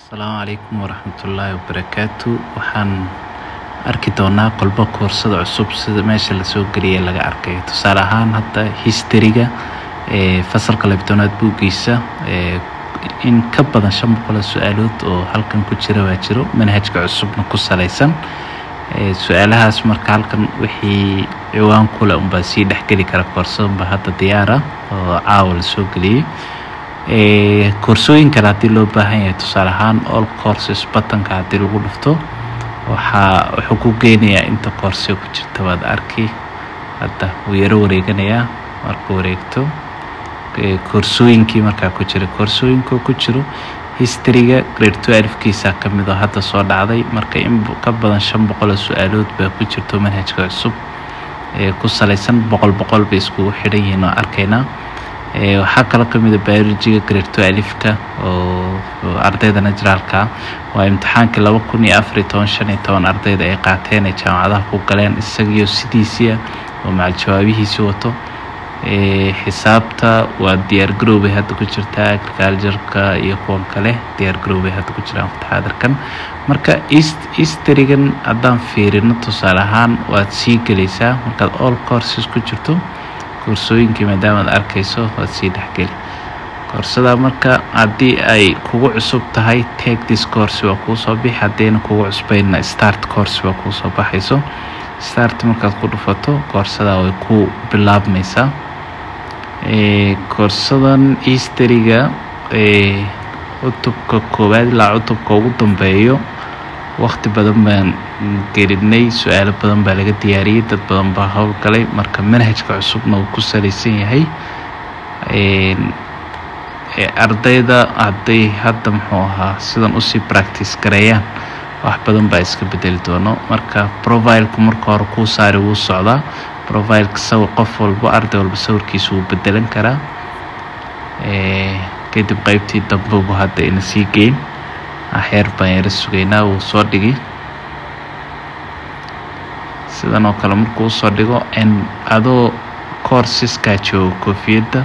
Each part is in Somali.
السلام عليكم ورحمة الله وبركاته. waxaan arki doonaa qolbo koorsada cusub sida meesha la soo galiyay laga arkay. Tusaale ahaan hadda history-ga fasalka labtoonaad buugiisa in ka badan 500 su'aalood oo halkan ku jira waa jiro manhajka cusubna ku saleysan. su'aalahaas marka halkan wixii ciwaan kula baa si dhaxgali kara koorsada hadda diyaar ah oo caawa la soo galiyay. koorsooyinka hadii loo baahan yahay tusaale ahaan all courses buttonka hadii lagu dhufto wuxuu ku geenayaa inta koorso ku jirta waad arki hadda uu yaro wareeganayaa markuu wareegto koorsooyinkii marka ku jira koorsooyinka ku jiro history-ga grade 12 kiisa kamid ah hadda soo dhacday marka in ka badan 500 su'aalood baa ku jirto manhajka cusub ku saleysan boqol bay isku xidhan yihiin arkayna. waxaa kala kamid ah biology grade 12 oo ardayda najraalka waa imtixaanka 2014 ardayda ay qaateen jaamacadaha ku galeen isagiyo sidiisa oo macal jawaabihiisa wato. xisaabta waa diyaar garoobay hadda ku jirta agriculture-ka iyo kuwa kale diyaar garoobay hadda ku jiraan taxadarkan. marka history-gan haddaan fiirino tusaale ahaan waad sii galaysaa markaad all courses ku jirto koorsooyinkii maadaama aad arkayso waad sii dhaxgali koorsada. marka haddii ay kugu cusub tahay take this course waa kuu soo bixi haddayna kugu cusbayna start course waa kuu soo baxayso. start markaad ku dhufato koorsada way ku bilaabmaysaa. koorsadan history-ga cutubka koowaad ilaa cutubka ugu dambeeyo waqti badan baan gelinay su'aalo badan baa laga diyaariyay dad badan baa hawl galay marka manhajka cusubna uu ku saleysan yahay. ardayda hadda muxuu ahaa sidan u sii practice gareeyaan wax badan baa iska bedeli doono. marka profile-ku marka hore ku saari wuu socdaa profile-ka sawir qof walba arday walba sawirkiisa uu bedelan karaa. kadib qaybtii dambe buu hadda ina sii geyn axeer baan yara sugaynaa wuu soo dhigi sidan oo kale markuu soo dhigo in adoo courses-ka joogo koofiyadda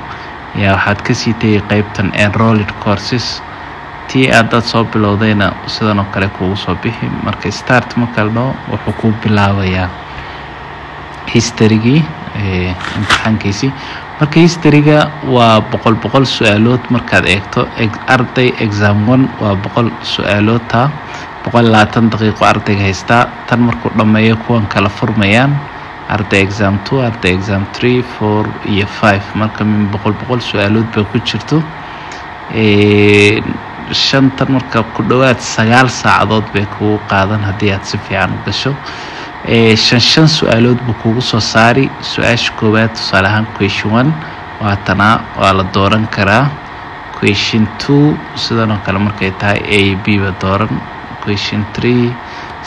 yaa waxaad ka sii tagay qaybtan enrolled courses tii aad soo bilowdayna sidan oo kale kugu soo bixi. marka start marka la dhaho wuxuu ku bilaabayaa history-gii imtixaankiisii. marka history-ga waa boqol su'aalood markaad eegto arday exam 1 waa 100 su'aalood 120 daqiiqo ardayga haystaa tan markuu dhameeyo kuwan kala furmayaan arday exam 2 arday exam 3 4 iyo 5 marka min 100 su'aalood baa ku jirto. shantan marka ku dhawaad 9 saacadood bay kugu qaadan haddii aad si fiican u gasho. shan su'aalood buu kugu soo saari. su'aasha koowaad tusaale ahaan question 1 waa la dooran karaa. question 2 sidan oo kale markay tahay A B ba dooran. question 3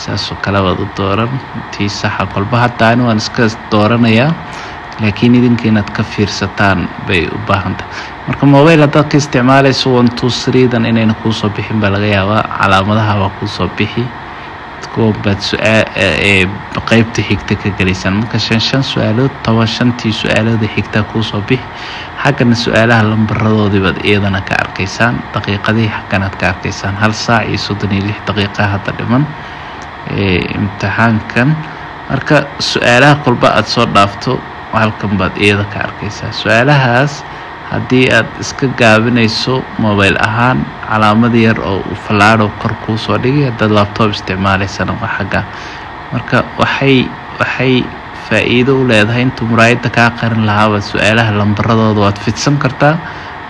saasoo kale waad u dooran tii saxa kolba hataan waan iska dooranayaa laakiin idinka inaad ka fiirsataan bay u baahan tahay. marka mobile haddaad ka isticmaalayso 1 2 3 dan inayna kuu soo bixin baa laga yaabaa calaamadaha waa kuu soo bixi baad qaybta xigta ka galaysan. marka shan su'aalood 15 su'aalood xigta ku soo bixi xagana su'aalaha lambarradoodii baad iyadana ka arkaysaan daqiiqadii xaganaad ka arkaysaan 1 saac iyo 36 daqiiqo hadda dhiman imtixaankan. marka su'aalaha kolba aad soo dhaafto halkan baad iyada ka arkaysaa. su'aalahaas haddii aad iska gaabinayso mobile ahaan calaamad yar oo falaadho kor ku soo dhigay dad laptop isticmaalaysana xagga. marka waxay faa'iido u leedahay inta muraayada ka qarin lahaa su'aalaha lambarradooda waad fidsan kartaa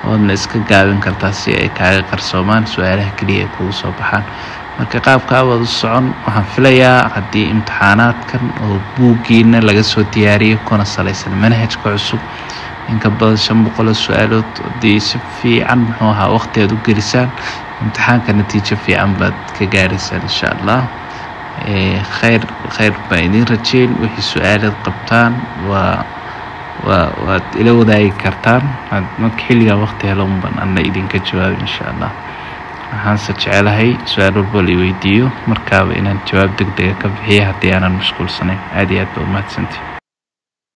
oodna iska gaabin kartaa si ay kaaga qarsoomaan su'aalaha kaliya kugu soo baxaan. marka qaabka aad u socon waxaan filayaa haddii imtixaanaadkan oo buugiina laga soo diyaariyay kuna saleysan manhajka cusub in ka badan 500 su'aalood haddii si fiican muxuu ahaa waqti aad u gelisaan imtixaanka natiijo fiican baad ka gaaraysaan insha Allah. khayr baan idin rajayn. wixii su'aalaad qabtaan waad ila wadaagi kartaan marka xilliga waqti helo baan idinka jawaab insha Allah. waxaan jecelahay su'aal walba la weydiiyo markaaba inaan jawaab degdeg ah ka bixiyo haddii aanan mashquulsanayn. aad iyo aad baad mahadsantihiin.